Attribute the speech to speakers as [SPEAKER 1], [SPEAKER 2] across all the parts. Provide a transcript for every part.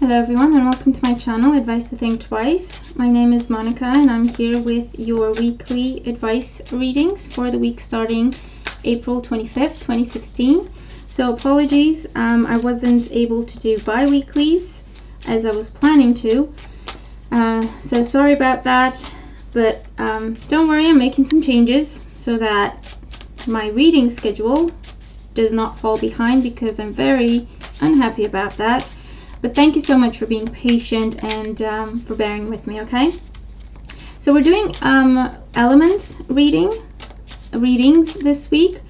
[SPEAKER 1] Hello everyone and welcome to my channel, Advice to Think Twice. My name is Monica and I'm here with your weekly advice readings for the week starting April 25th, 2016. So apologies, I wasn't able to do bi-weeklies as I was planning to. So sorry about that, but don't worry, I'm making some changes so that my reading schedule does not fall behind, because I'm very unhappy about that. But thank you so much for being patient and for bearing with me, okay? So we're doing elements readings this week.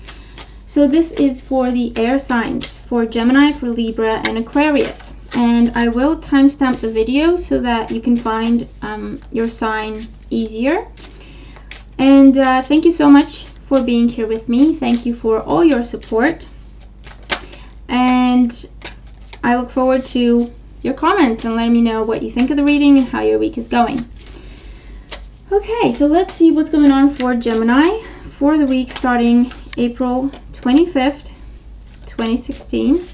[SPEAKER 1] So this is for the air signs, for Gemini, for Libra, and Aquarius. And I will timestamp the video so that you can find your sign easier. And thank you so much for being here with me. Thank you for all your support. And I look forward to your comments and letting me know what you think of the reading and how your week is going. Okay, so let's see what's going on for Gemini for the week starting April 25th, 2016.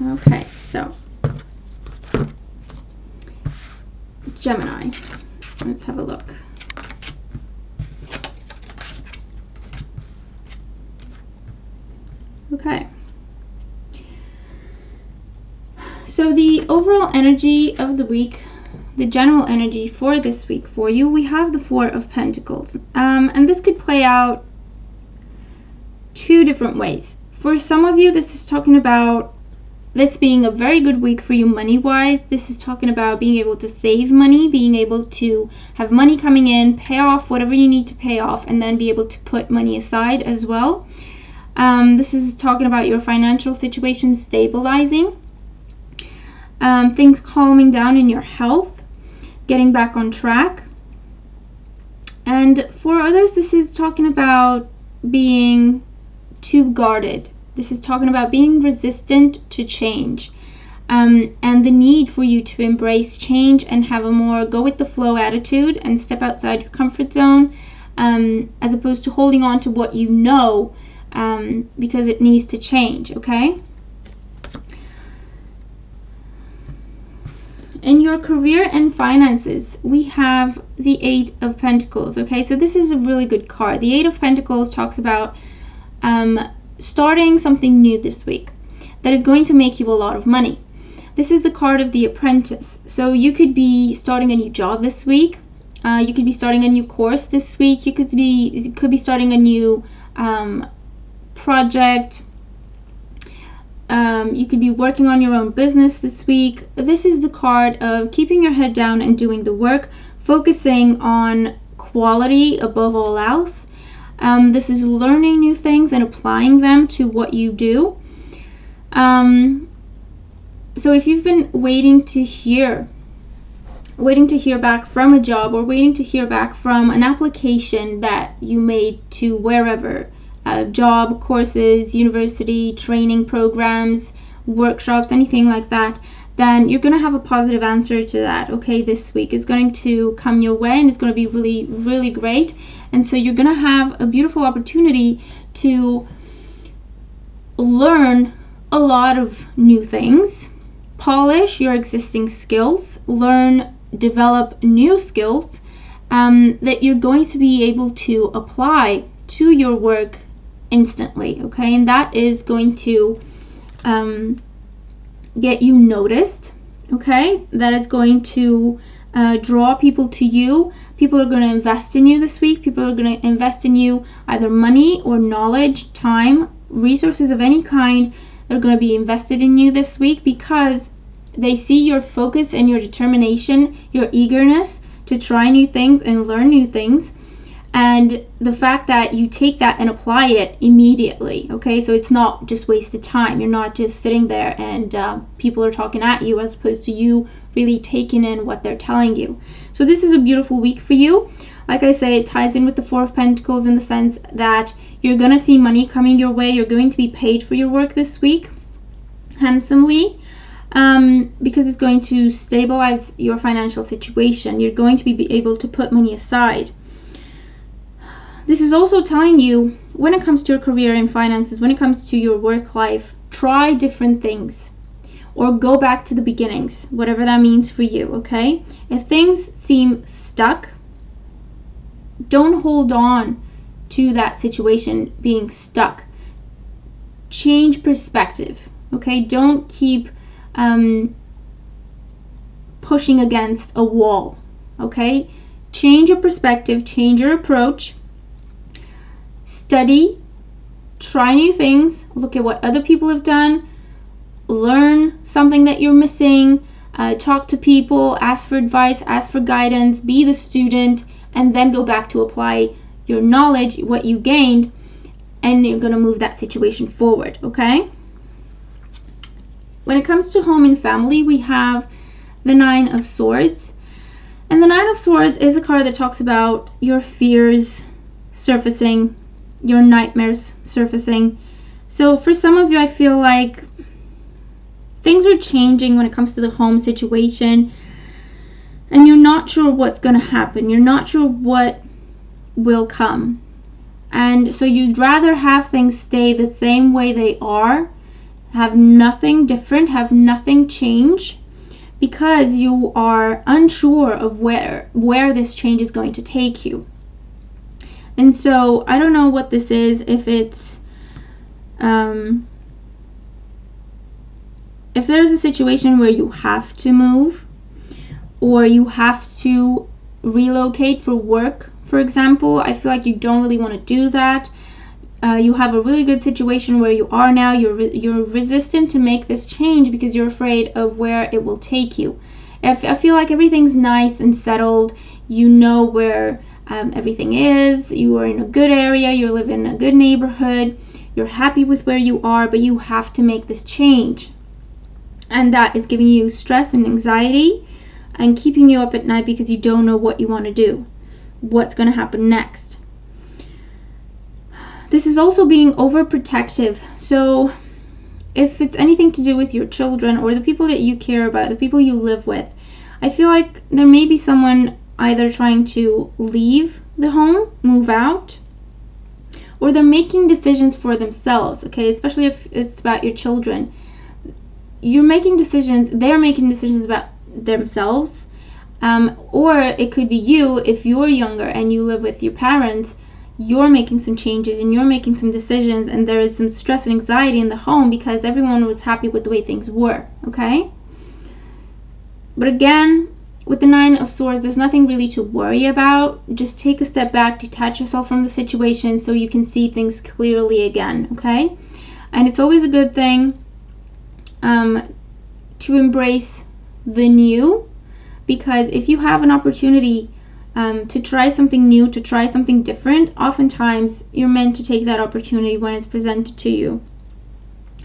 [SPEAKER 1] Okay, so Gemini, let's have a look. Okay, so the overall energy of the week, the general energy for this week for you, we have the Four of Pentacles, and this could play out two different ways. For some of you, this is talking about this being a very good week for you money-wise. This is talking about being able to save money, being able to have money coming in, pay off whatever you need to pay off, and then be able to put money aside as well. This is talking about your financial situation stabilizing, things calming down in your health, getting back on track. And for others, this is talking about being too guarded. This is talking about being resistant to change, and the need for you to embrace change and have a more go with the flow attitude and step outside your comfort zone, as opposed to holding on to what you know, because it needs to change, okay? In your career and finances, we have the Eight of Pentacles, okay? So this is a really good card. The Eight of Pentacles talks about starting something new this week that is going to make you a lot of money. This is the card of the Apprentice. So you could be starting a new job this week. You could be starting a new course this week. You could be starting a new project. You could be working on your own business this week. This is the card of keeping your head down and doing the work, focusing on quality above all else. This is learning new things and applying them to what you do. So if you've been waiting to hear back from a job, or waiting to hear back from an application that you made to wherever, job, courses, university, training programs, workshops, anything like that, then you're going to have a positive answer to that, okay? This week is going to come your way and it's going to be really, really great. And so you're going to have a beautiful opportunity to learn a lot of new things, polish your existing skills, develop new skills that you're going to be able to apply to your work instantly, okay? And that is going to get you noticed, okay? That is going to draw people to you. People are going to invest in you this week. People are going to invest in you, either money or knowledge, time, resources of any kind. They're going to be invested in you this week because they see your focus and your determination, your eagerness to try new things and learn new things. And the fact that you take that and apply it immediately, okay? So it's not just wasted time. You're not just sitting there and people are talking at you, as opposed to you really taking in what they're telling you. So this is a beautiful week for you. Like I say, it ties in with the Four of Pentacles in the sense that you're going to see money coming your way. You're going to be paid for your work this week handsomely, because it's going to stabilize your financial situation. You're going to be able to put money aside. This is also telling you, when it comes to your career and finances, when it comes to your work life, try different things or go back to the beginnings, whatever that means for you, okay? If things seem stuck, don't hold on to that situation being stuck. Change perspective, okay? Don't keep pushing against a wall, okay? Change your perspective, change your approach. Study, try new things, look at what other people have done, learn something that you're missing, talk to people, ask for advice, ask for guidance, be the student, and then go back to apply your knowledge, what you gained, and you're going to move that situation forward, okay? When it comes to home and family, we have the Nine of Swords. And the Nine of Swords is a card that talks about your fears surfacing, your nightmares surfacing. So for some of you, I feel like things are changing when it comes to the home situation, and you're not sure what's going to happen. You're not sure what will come. And so you'd rather have things stay the same way they are, have nothing different, have nothing change, because you are unsure of where this change is going to take you. And so I don't know what this is, if it's if there's a situation where you have to move or you have to relocate for work, for example. I feel like you don't really want to do that. You have a really good situation where you are now. You're resistant to make this change because you're afraid of where it will take you. I feel like everything's nice and settled. You know where everything is. You are in a good area. You live in a good neighborhood. You're happy with where you are, but you have to make this change. And that is giving you stress and anxiety and keeping you up at night because you don't know what you want to do. What's going to happen next? This is also being overprotective. So if it's anything to do with your children or the people that you care about, the people you live with, I feel like there may be someone either trying to leave the home, move out, or they're making decisions for themselves, okay? Especially if it's about your children. You're making decisions, they're making decisions about themselves, or it could be you, if you're younger and you live with your parents, you're making some changes and you're making some decisions, and there is some stress and anxiety in the home because everyone was happy with the way things were, okay? But again, with the Nine of Swords, there's nothing really to worry about. Just take a step back, detach yourself from the situation so you can see things clearly again, okay? And it's always a good thing to embrace the new, because if you have an opportunity to try something new, to try something different, oftentimes you're meant to take that opportunity when it's presented to you,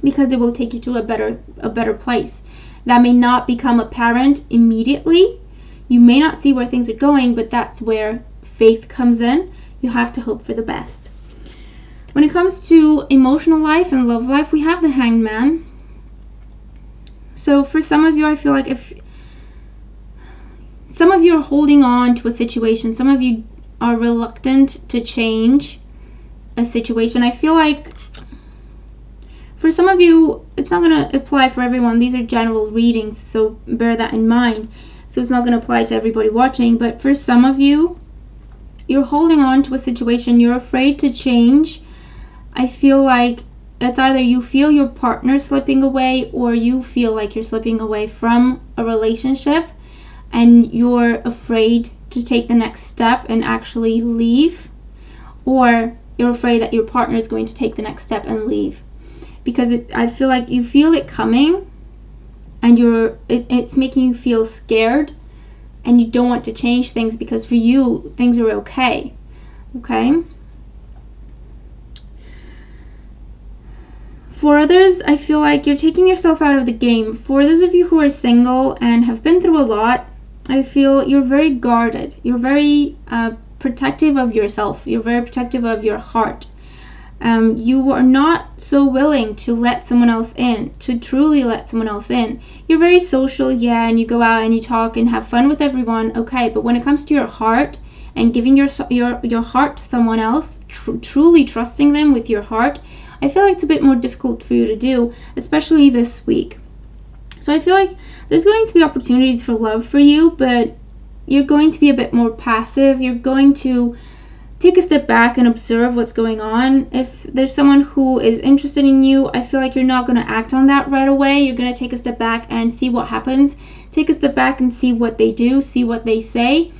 [SPEAKER 1] because it will take you to a better place. That may not become apparent immediately. You may not see where things are going, but that's where faith comes in. You have to hope for the best. When it comes to emotional life and love life, we have the Hanged Man. So for some of you, I feel like if some of you are holding on to a situation, some of you are reluctant to change a situation. I feel like for some of you, it's not going to apply for everyone. These are general readings, so bear that in mind. So it's not going to apply to everybody watching. But for some of you, you're holding on to a situation. You're afraid to change. I feel like it's either you feel your partner slipping away, or you feel like you're slipping away from a relationship and you're afraid to take the next step and actually leave, or you're afraid that your partner is going to take the next step and leave. Because I feel like you feel it coming, and it's making you feel scared, and you don't want to change things because for you things are okay. okay? For others, I feel like you're taking yourself out of the game. For those of you who are single and have been through a lot, I feel you're very guarded. You're very protective of yourself. You're very protective of your heart. You are not so willing to let someone else in, to truly let someone else in. You're very social, yeah, and you go out and you talk and have fun with everyone, okay, but when it comes to your heart and giving your heart to someone else, truly trusting them with your heart, I feel like it's a bit more difficult for you to do, especially this week. So I feel like there's going to be opportunities for love for you, but you're going to be a bit more passive. You're going to take a step back and observe what's going on. If there's someone who is interested in you, I feel like you're not going to act on that right away. You're going to take a step back and see what happens. Take a step back and see what they do, see what they say,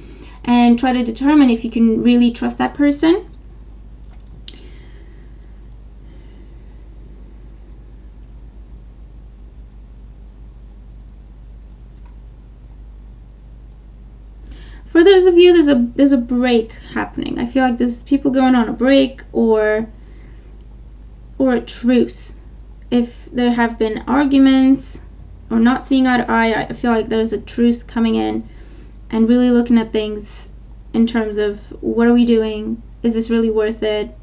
[SPEAKER 1] and try to determine if you can really trust that person. For those of you, there's a break happening. I feel like there's people going on a break or a truce. If there have been arguments or not seeing eye to eye, I feel like there's a truce coming in and really looking at things in terms of, what are we doing? Is this really worth it?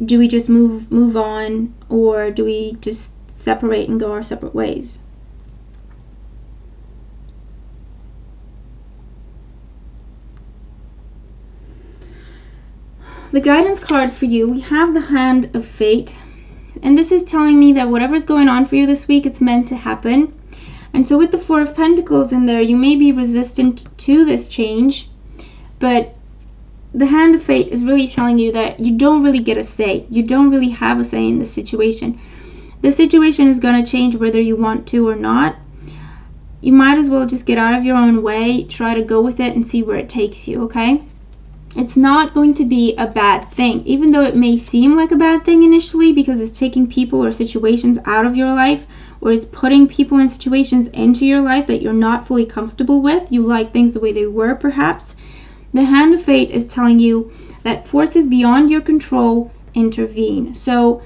[SPEAKER 1] Do we just move on, or do we just separate and go our separate ways? The guidance card for you, we have the Hand of Fate, and this is telling me that whatever's going on for you this week, it's meant to happen. And so with the Four of Pentacles in there, you may be resistant to this change, but the Hand of Fate is really telling you that you don't really get a say. You don't really have a say in this situation. The situation is going to change whether you want to or not. You might as well just get out of your own way, try to go with it and see where it takes you, okay? It's not going to be a bad thing, even though it may seem like a bad thing initially, because it's taking people or situations out of your life, or it's putting people and situations into your life that you're not fully comfortable with. You like things the way they were, perhaps. The Hand of Fate is telling you that forces beyond your control intervene. So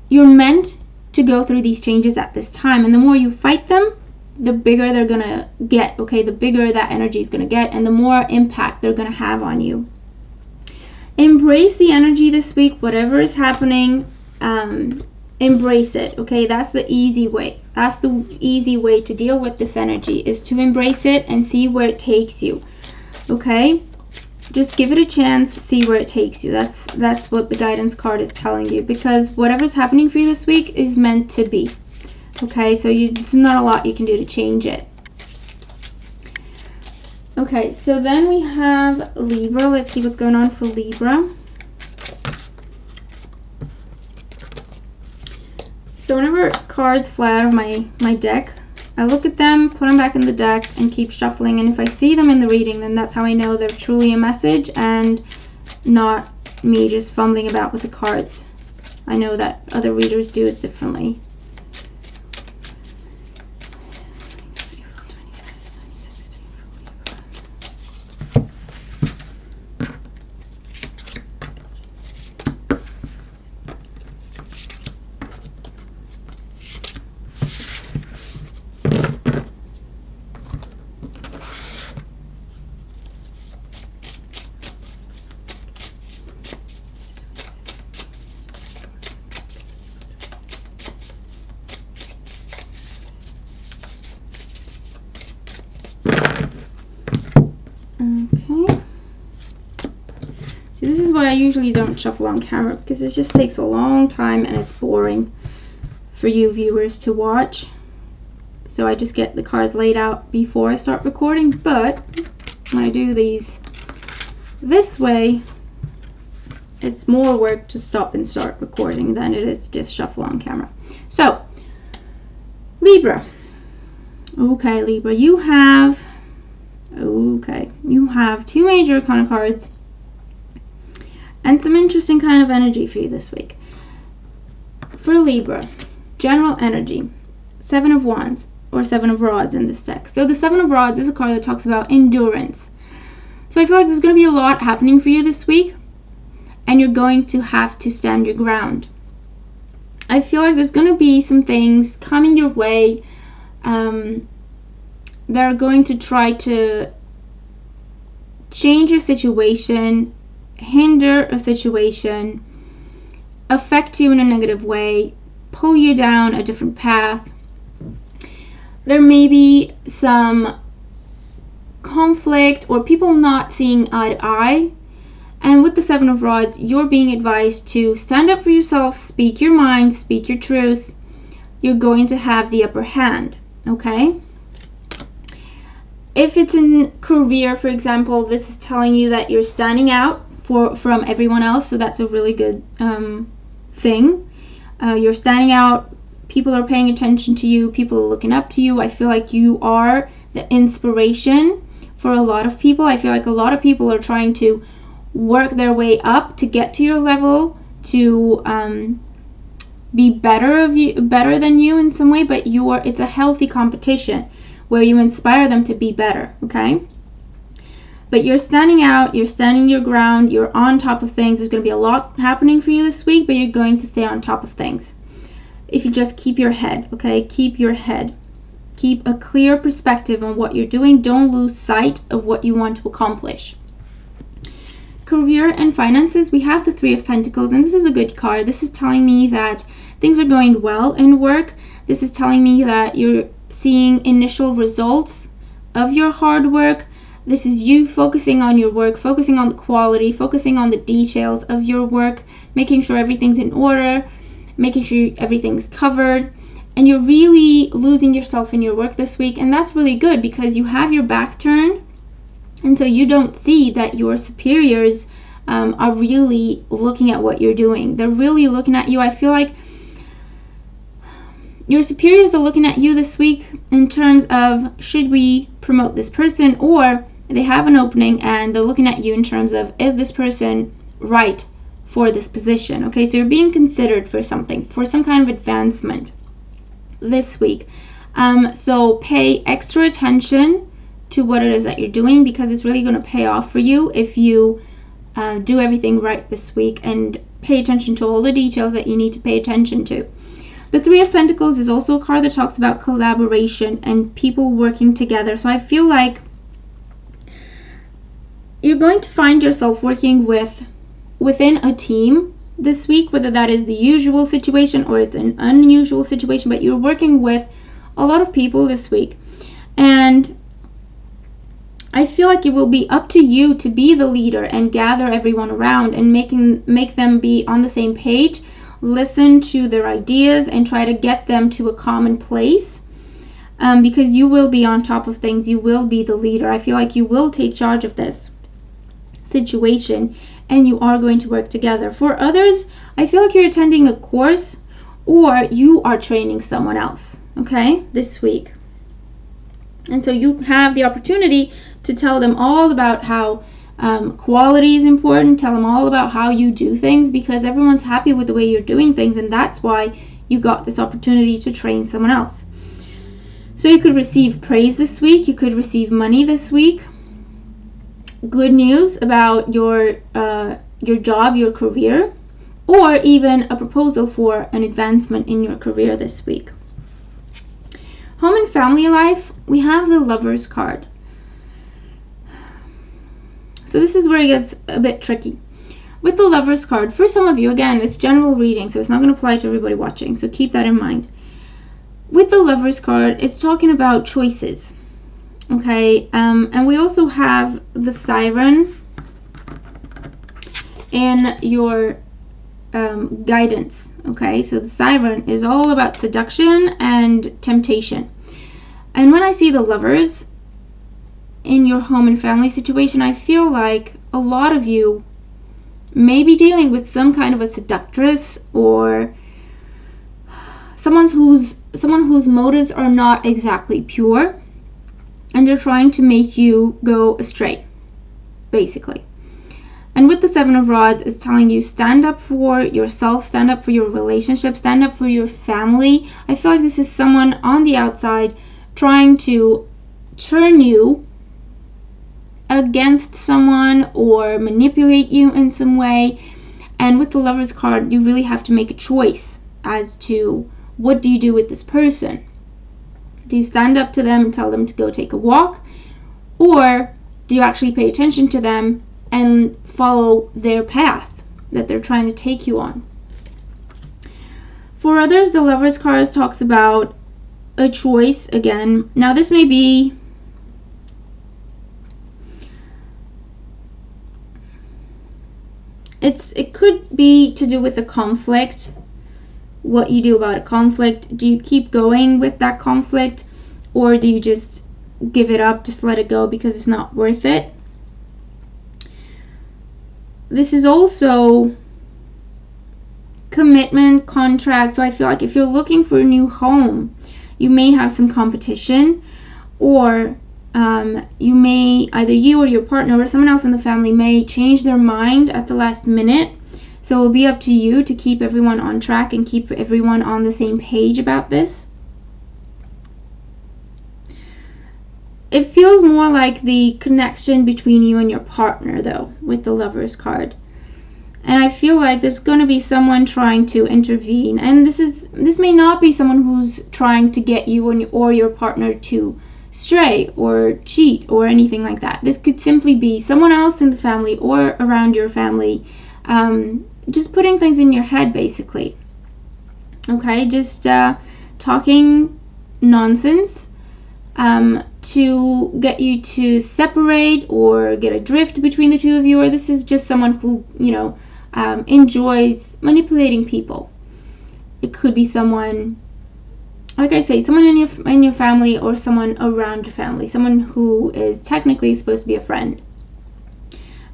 [SPEAKER 1] you're meant to go through these changes at this time, and the more you fight them, the bigger they're gonna get, okay? The bigger that energy is gonna get, and the more impact they're gonna have on you. Embrace the energy this week, whatever is happening, embrace it, okay? That's the easy way. That's the easy way to deal with this energy, is to embrace it and see where it takes you, okay? Just give it a chance, see where it takes you. That's what the guidance card is telling you, because whatever's happening for you this week is meant to be. Okay, so there's not a lot you can do to change it. Okay, so then we have Libra. Let's see what's going on for Libra. So whenever cards fly out of my deck, I look at them, put them back in the deck, and keep shuffling. And if I see them in the reading, then that's how I know they're truly a message and not me just fumbling about with the cards. I know that other readers do it differently. See, this is why I usually don't shuffle on camera, because it just takes a long time and it's boring for you viewers to watch. So I just get the cards laid out before I start recording, but when I do these this way, it's more work to stop and start recording than it is to just shuffle on camera. So, Libra. Okay, Libra, you have two major arcana cards and some interesting kind of energy for you this week. For Libra, general energy, Seven of Wands, or Seven of Rods in this deck. So the Seven of Rods is a card that talks about endurance. So So I feel like there's going to be a lot happening for you this week, and you're going to have to stand your ground. I feel like there's going to be some things coming your way that are going to try to change your situation, hinder a situation, affect you in a negative way, pull you down a different path. There may be some conflict or people not seeing eye to eye. And with the Seven of Rods, you're being advised to stand up for yourself, speak your mind, speak your truth. You're going to have the upper hand, okay? If it's in career, for example, this is telling you that you're standing out from everyone else, so that's a really good thing. You're standing out, people are paying attention to you, people are looking up to you. I feel like you are the inspiration for a lot of people. I feel like a lot of people are trying to work their way up to get to your level, to be better than you in some way, but it's a healthy competition where you inspire them to be better, okay? But you're standing out, you're standing your ground, you're on top of things. There's going to be a lot happening for you this week, but you're going to stay on top of things. If you just keep your head, okay? Keep your head. Keep a clear perspective on what you're doing. Don't lose sight of what you want to accomplish. Career and finances, we have the Three of Pentacles, and this is a good card. This is telling me that things are going well in work. This is telling me that you're seeing initial results of your hard work. This is you focusing on your work, focusing on the quality, focusing on the details of your work, making sure everything's in order, making sure everything's covered, and you're really losing yourself in your work this week. And that's really good because you have your back turned, and so you don't see that your superiors are really looking at what you're doing. They're really looking at you. I feel like your superiors are looking at you this week in terms of, should we promote this person? Or they have an opening and they're looking at you in terms of, is this person right for this position? Okay, so you're being considered for something, for some kind of advancement this week. So pay extra attention to what it is that you're doing, because it's really going to pay off for you if you do everything right this week and pay attention to all the details that you need to pay attention to. The Three of Pentacles is also a card that talks about collaboration and people working together. So I feel like you're going to find yourself working within a team this week, whether that is the usual situation or it's an unusual situation, but you're working with a lot of people this week. And I feel like it will be up to you to be the leader and gather everyone around and make them be on the same page, listen to their ideas and try to get them to a common place, because you will be on top of things. You will be the leader. I feel like you will take charge of this situation and you are going to work together. For others, I feel like you're attending a course or you are training someone else, okay, this week. And so you have the opportunity to tell them all about how quality is important, tell them all about how you do things, because everyone's happy with the way you're doing things, and that's why you got this opportunity to train someone else. So you could receive praise this week, you could receive money this week, good news about your job, your career, or even a proposal for an advancement in your career this week. Home and family life, we have the Lovers card. So this is where it gets a bit tricky. With the Lovers card, for some of you, again, it's general reading, so it's not going to apply to everybody watching, so keep that in mind. With the Lovers card, it's talking about choices, okay? And we also have the Siren in your guidance, okay? So the Siren is all about seduction and temptation. And when I see the Lovers in your home and family situation, I feel like a lot of you may be dealing with some kind of a seductress or someone whose motives are not exactly pure, and they're trying to make you go astray, basically. And with the Seven of Rods, it's telling you stand up for yourself, stand up for your relationship, stand up for your family. I feel like this is someone on the outside trying to turn you against someone or manipulate you in some way. And with the Lovers card, you really have to make a choice as to what do you do with this person. Do you stand up to them and tell them to go take a walk? Or do you actually pay attention to them and follow their path that they're trying to take you on? For others, the Lovers card talks about a choice again. Now this may be it could be to do with a conflict, what you do about a conflict. Do you keep going with that conflict, or do you just give it up, just let it go because it's not worth it? This is also commitment, contract. So I feel like if you're looking for a new home, you may have some competition, or you may, either you or your partner or someone else in the family may change their mind at the last minute. So it will be up to you to keep everyone on track and keep everyone on the same page about this. It feels more like the connection between you and your partner, though, with the Lovers card. And I feel like there's going to be someone trying to intervene. And this may not be someone who's trying to get you or your partner to stray or cheat or anything like that. This could simply be someone else in the family or around your family, just putting things in your head, basically. Okay, just talking nonsense to get you to separate or get a drift between the two of you. Or this is just someone who, enjoys manipulating people. It could be someone, like I say, someone in your family or someone around your family, someone who is technically supposed to be a friend.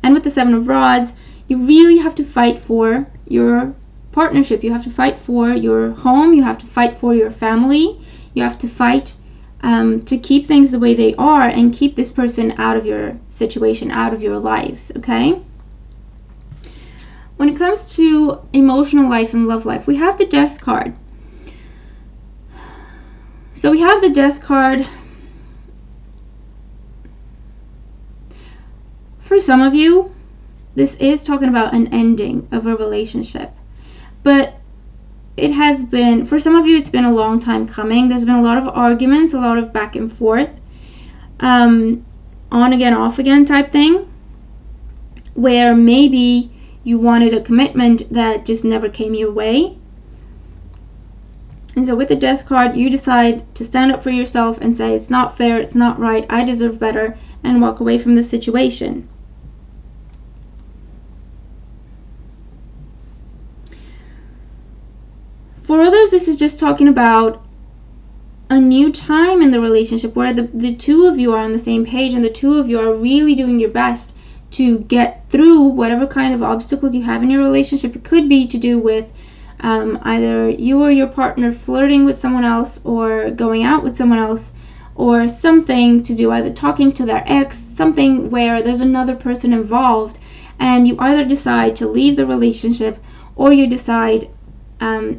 [SPEAKER 1] And with the Seven of Rods, you really have to fight for your partnership. You have to fight for your home. You have to fight for your family. You have to fight to keep things the way they are and keep this person out of your situation, out of your lives, okay? When it comes to emotional life and love life, we have the Death card. So we have the Death card. For some of you, this is talking about an ending of a relationship. But it has been, for some of you, it's been a long time coming. There's been a lot of arguments, a lot of back and forth, on again, off again type thing, where maybe you wanted a commitment that just never came your way. And so with the Death card, you decide to stand up for yourself and say, it's not fair, it's not right, I deserve better, and walk away from the situation. For others, this is just talking about a new time in the relationship where the two of you are on the same page and the two of you are really doing your best to get through whatever kind of obstacles you have in your relationship. It could be to do with either you or your partner flirting with someone else or going out with someone else, or something to do either talking to their ex, something where there's another person involved, and you either decide to leave the relationship or you decide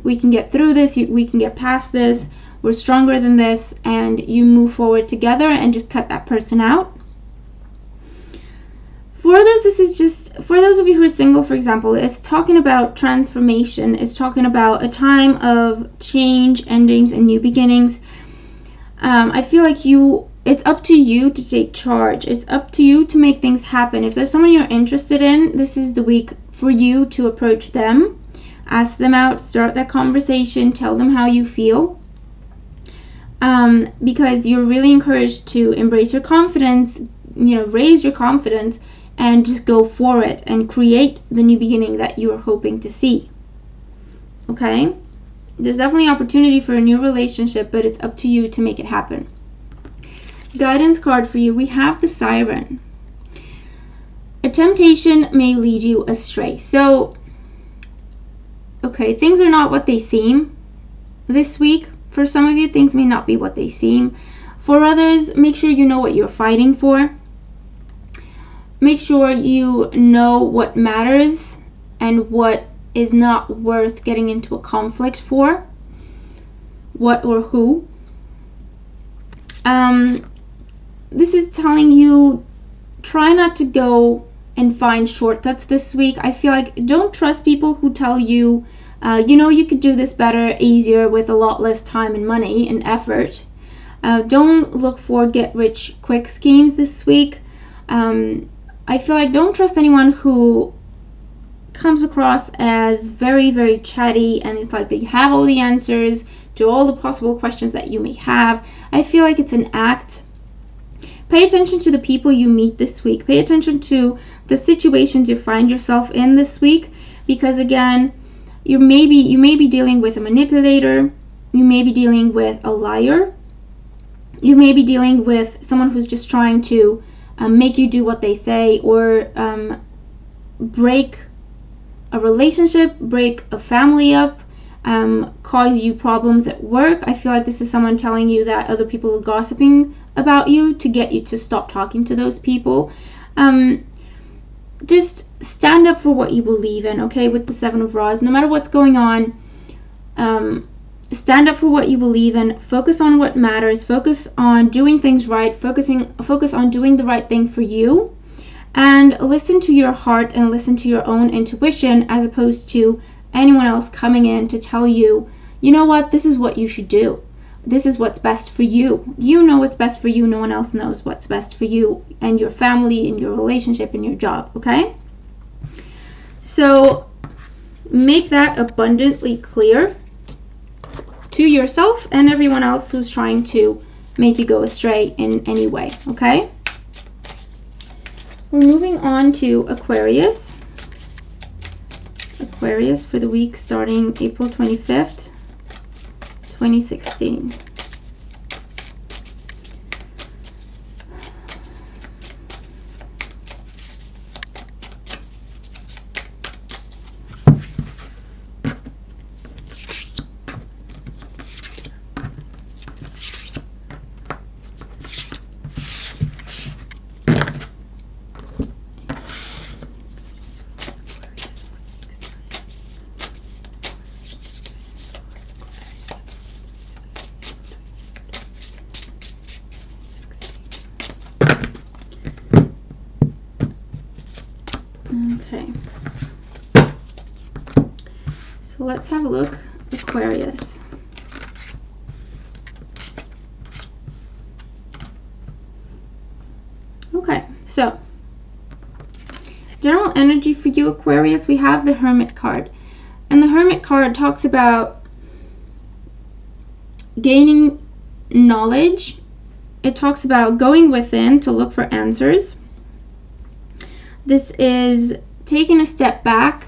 [SPEAKER 1] we can get through this, we can get past this, we're stronger than this, and you move forward together and just cut that person out. For others, this is just, for those of you who are single, for example, it's talking about transformation. It's talking about a time of change, endings, and new beginnings. I feel like it's up to you to take charge. It's up to you to make things happen. If there's someone you're interested in, this is the week for you to approach them, ask them out, start that conversation, tell them how you feel. Because you're really encouraged to embrace your confidence, raise your confidence, and just go for it and create the new beginning that you are hoping to see. Okay? There's definitely opportunity for a new relationship, but it's up to you to make it happen. Guidance card for you, we have the Siren. A temptation may lead you astray. So, okay, things are not what they seem this week. For some of you, things may not be what they seem. For others, make sure you know what you're fighting for. Make sure you know what matters and what is not worth getting into a conflict for. What or who. This is telling you try not to go and find shortcuts this week. I feel like don't trust people who tell you, you could do this better, easier, with a lot less time and money and effort. Don't look for get-rich-quick schemes this week. I feel like don't trust anyone who comes across as very, very chatty and it's like they have all the answers to all the possible questions that you may have. I feel like it's an act. Pay attention to the people you meet this week. Pay attention to the situations you find yourself in this week, because again, you may be dealing with a manipulator, you may be dealing with a liar, you may be dealing with someone who's just trying to make you do what they say, or break a relationship, break a family up, cause you problems at work. I feel like this is someone telling you that other people are gossiping about you to get you to stop talking to those people. Just stand up for what you believe in, okay, with the Seven of Rods. No matter what's going on, stand up for what you believe in. Focus on what matters. Focus on doing things right. Focus on doing the right thing for you. And listen to your heart and listen to your own intuition, as opposed to anyone else coming in to tell you, you know what, this is what you should do. This is what's best for you. You know what's best for you. No one else knows what's best for you and your family and your relationship and your job, okay? So make that abundantly clear to yourself and everyone else who's trying to make you go astray in any way, okay? We're moving on to Aquarius. Aquarius for the week starting April 25th, 2016. Okay, so let's have a look. Aquarius. Okay, so general energy for you, Aquarius, we have the Hermit card. And the Hermit card talks about gaining knowledge. It talks about going within to look for answers. This is taking a step back,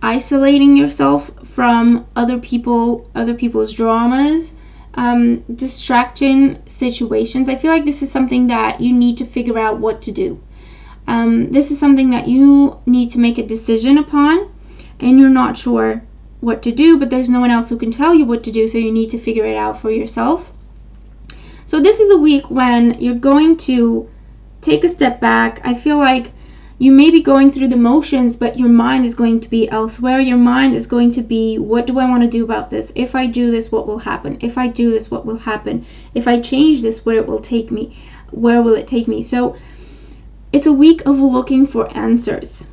[SPEAKER 1] isolating yourself from other people's dramas, distraction situations. I feel like this is something that you need to figure out what to do. This is something that you need to make a decision upon, and you're not sure what to do, but there's no one else who can tell you what to do, so you need to figure it out for yourself. So this is a week when you're going to take a step back. I feel like you may be going through the motions, but your mind is going to be elsewhere. Your mind is going to be, what do I want to do about this? If I do this, what will happen? If I do this, what will happen? If I change this, where will it take me? Where will it take me? So it's a week of looking for answers,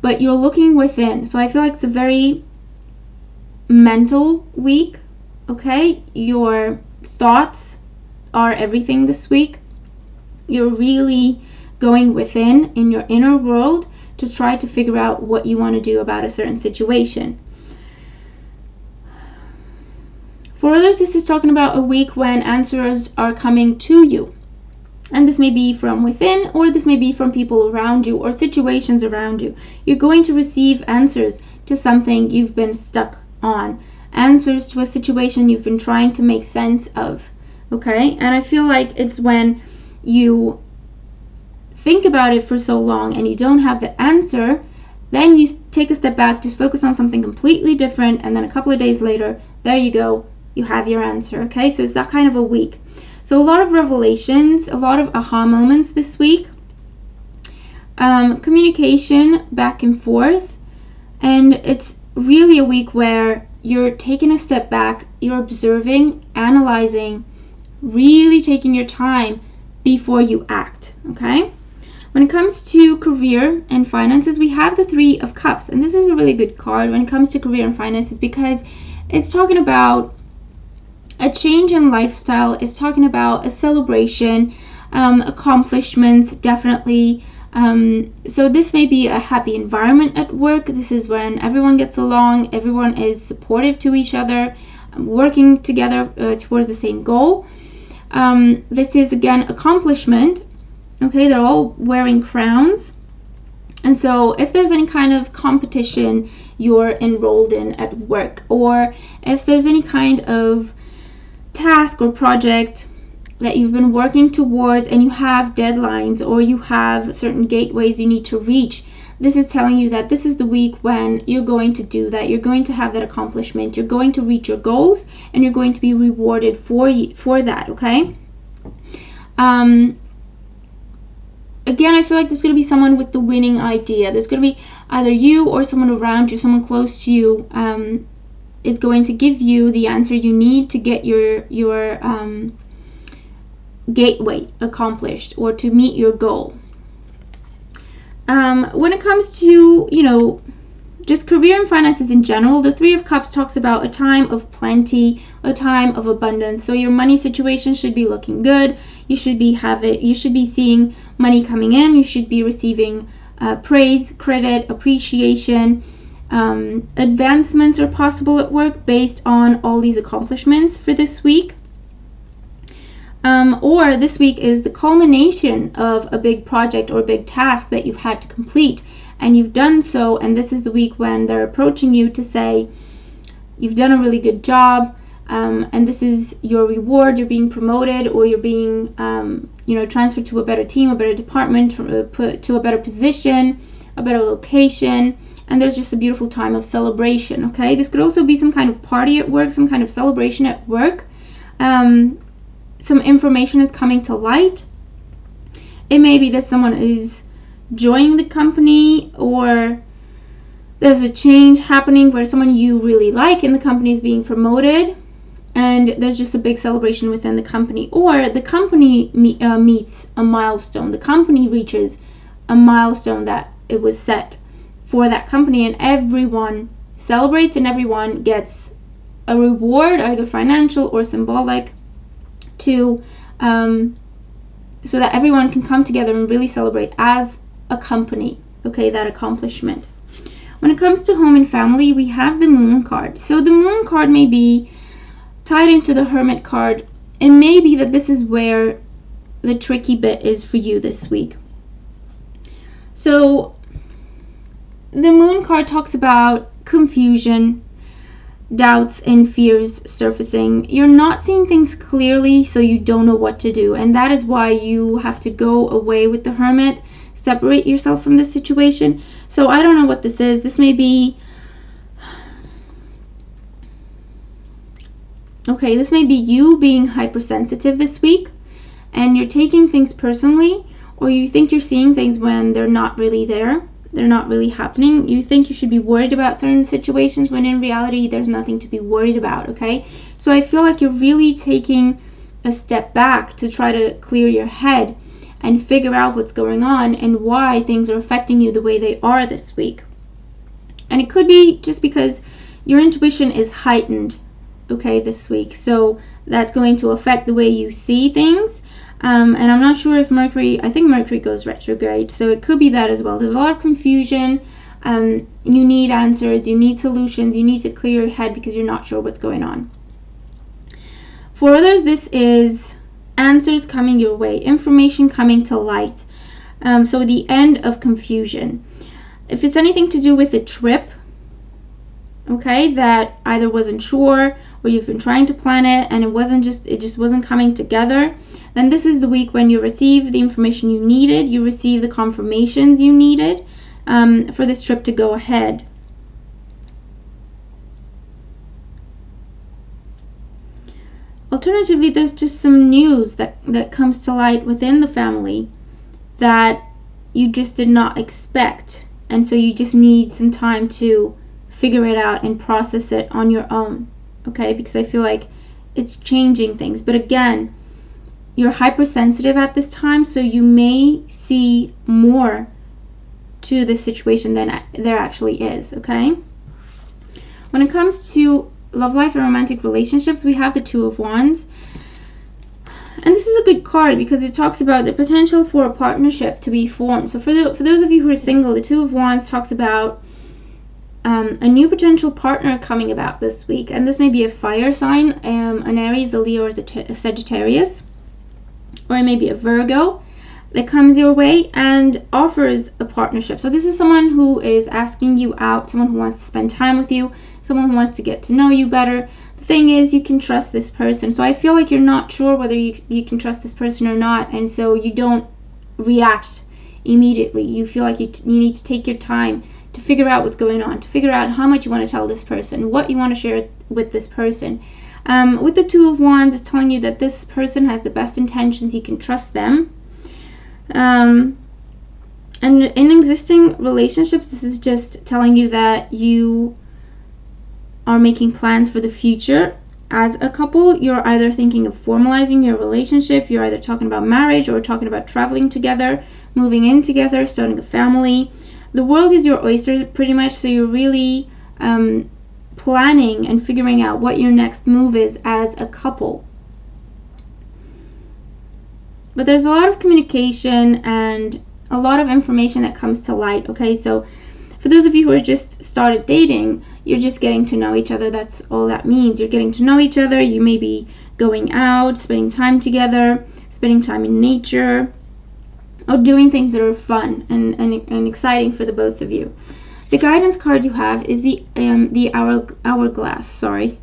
[SPEAKER 1] but you're looking within. So I feel like it's a very mental week, okay? Your thoughts are everything this week. You're really going within in your inner world to try to figure out what you want to do about a certain situation. For others, this is talking about a week when answers are coming to you. And this may be from within, or this may be from people around you or situations around you. You're going to receive answers to something you've been stuck on. Answers to a situation you've been trying to make sense of. Okay? And I feel like it's when you think about it for so long and you don't have the answer, then you take a step back, just focus on something completely different, and then a couple of days later, there you go, you have your answer. Okay? So it's that kind of a week. So a lot of revelations, a lot of aha moments this week. Communication back and forth. And it's really a week where you're taking a step back, you're observing, analyzing, really taking your time before you act. Okay? When it comes to career and finances, we have the Three of Cups, and this is a really good card when it comes to career and finances because it's talking about a change in lifestyle. It's talking about a celebration, accomplishments, definitely. So this may be a happy environment at work. This is when everyone gets along, everyone is supportive to each other, working together towards the same goal. This is again accomplishment. Okay, they're all wearing crowns. And so if there's any kind of competition you're enrolled in at work, or if there's any kind of task or project that you've been working towards and you have deadlines or you have certain gateways you need to reach, this is telling you that this is the week when you're going to do that. You're going to have that accomplishment. You're going to reach your goals and you're going to be rewarded for that, okay? Again, I feel like there's going to be someone with the winning idea. There's going to be either you or someone around you, someone close to you, is going to give you the answer you need to get your gateway accomplished or to meet your goal. When it comes to, just career and finances in general, the Three of Cups talks about a time of plenty, a time of abundance. So your money situation should be looking good. You should be seeing money coming in. You should be receiving praise, credit, appreciation. Advancements are possible at work based on all these accomplishments for this week. Or this week is the culmination of a big project or big task that you've had to complete, and you've done so, and this is the week when they're approaching you to say you've done a really good job, and this is your reward. You're being promoted, or you're being transferred to a better team, a better department, put to a better position, a better location, and there's just a beautiful time of celebration. Okay, this could also be some kind of party at work, some kind of celebration at work. Some information is coming to light. It may be that someone is joining the company, or there's a change happening where someone you really like in the company is being promoted, and there's just a big celebration within the company. Or the company meets a milestone. The company reaches a milestone that it was set for that company, and everyone celebrates and everyone gets a reward, either financial or symbolic, to so that everyone can come together and really celebrate as a company, okay, that accomplishment. When it comes to home and family, we have the Moon card. So the Moon card may be tied into the Hermit card. It may be that this is where the tricky bit is for you this week. So the Moon card talks about confusion, doubts and fears surfacing. You're not seeing things clearly, so you don't know what to do, and that is why you have to go away with the Hermit, separate yourself from this situation. So I don't know what this is. This may be this may be you being hypersensitive this week, and you're taking things personally, or you think you're seeing things when they're not really there. They're not really happening. You think you should be worried about certain situations when in reality there's nothing to be worried about, okay? So I feel like you're really taking a step back to try to clear your head and figure out what's going on and why things are affecting you the way they are this week. And it could be just because your intuition is heightened, okay, this week. So that's going to affect the way you see things. And I'm not sure if I think Mercury goes retrograde, so it could be that as well. There's a lot of confusion. You need answers, you need solutions, you need to clear your head because you're not sure what's going on. For others, this is answers coming your way, information coming to light. So the end of confusion. If it's anything to do with a trip, okay, that either wasn't sure or you've been trying to plan it and it just wasn't coming together, then this is the week when you receive the information you needed, you receive the confirmations you needed for this trip to go ahead. Alternatively, there's just some news that comes to light within the family that you just did not expect, and so you just need some time to figure it out and process it on your own, okay? Because I feel like it's changing things. But again, you're hypersensitive at this time, so you may see more to this situation than there actually is, okay? When it comes to love life and romantic relationships, we have the Two of Wands. And this is a good card because it talks about the potential for a partnership to be formed. So for those of you who are single, the Two of Wands talks about a new potential partner coming about this week. And this may be a fire sign, an Aries, a Leo, or a Sagittarius. Or it may be a Virgo that comes your way and offers a partnership. So this is someone who is asking you out, someone who wants to spend time with you, someone who wants to get to know you better. The thing is, you can trust this person. So I feel like you're not sure whether you can trust this person or not, and so you don't react immediately. You feel like you need to take your time to figure out what's going on, to figure out how much you want to tell this person, what you want to share with this person. With the Two of Wands, it's telling you that this person has the best intentions. You can trust them. And in existing relationships, this is just telling you that you are making plans for the future. As a couple, you're either thinking of formalizing your relationship, you're either talking about marriage or talking about traveling together, moving in together, starting a family. The world is your oyster pretty much, so you're really planning and figuring out what your next move is as a couple. But there's a lot of communication and a lot of information that comes to light, okay? So for those of you who are just started dating, you're just getting to know each other. That's all that means. You're getting to know each other. You may be going out, spending time together, spending time in nature, or doing things that are fun and exciting for the both of you. The guidance card you have is the hourglass, sorry.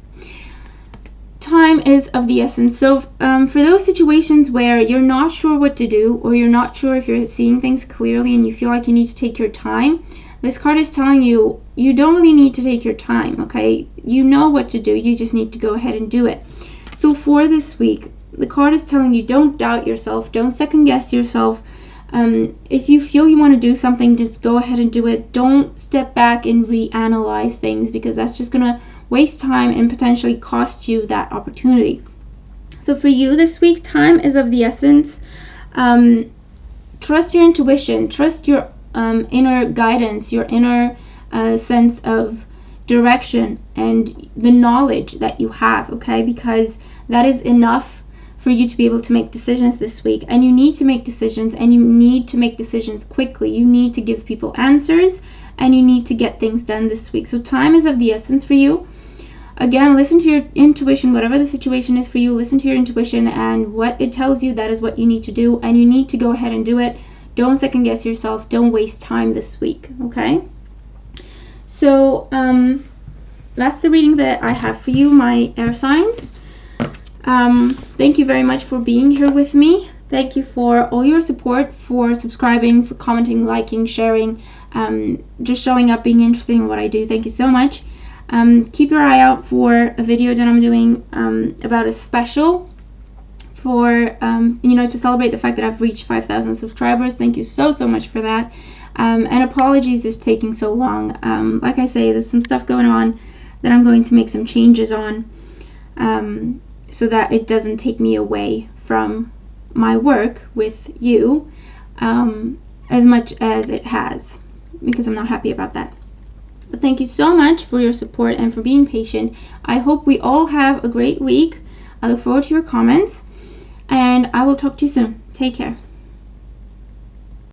[SPEAKER 1] Time is of the essence. So for those situations where you're not sure what to do, or you're not sure if you're seeing things clearly and you feel like you need to take your time, this card is telling you you don't really need to take your time, okay? You know what to do. You just need to go ahead and do it. So for this week, the card is telling you don't doubt yourself. Don't second guess yourself. If you feel you want to do something, just go ahead and do it. Don't step back and reanalyze things, because that's just going to waste time and potentially cost you that opportunity. So for you this week, time is of the essence. Trust your intuition. Trust your inner guidance, your inner sense of direction and the knowledge that you have, okay? Because that is enough for you to be able to make decisions this week. And you need to make decisions, and you need to make decisions quickly. You need to give people answers, and you need to get things done this week. So time is of the essence for you. Again, listen to your intuition. Whatever the situation is for you, listen to your intuition, and what it tells you, that is what you need to do, and you need to go ahead and do it. Don't second guess yourself. Don't waste time this week, okay? So that's the reading that I have for you, my air signs. Thank you very much for being here with me. Thank you for all your support, for subscribing, for commenting, liking, sharing, just showing up, being interested in what I do. Thank you so much. Keep your eye out for a video that I'm doing about a special for to celebrate the fact that I've reached 5,000 subscribers. Thank you so much for that. And apologies it's taking so long. Like I say, there's some stuff going on that I'm going to make some changes on, so that it doesn't take me away from my work with you as much as it has, because I'm not happy about that. But thank you so much for your support and for being patient. I hope we all have a great week. I look forward to your comments, and I will talk to you soon. Take care.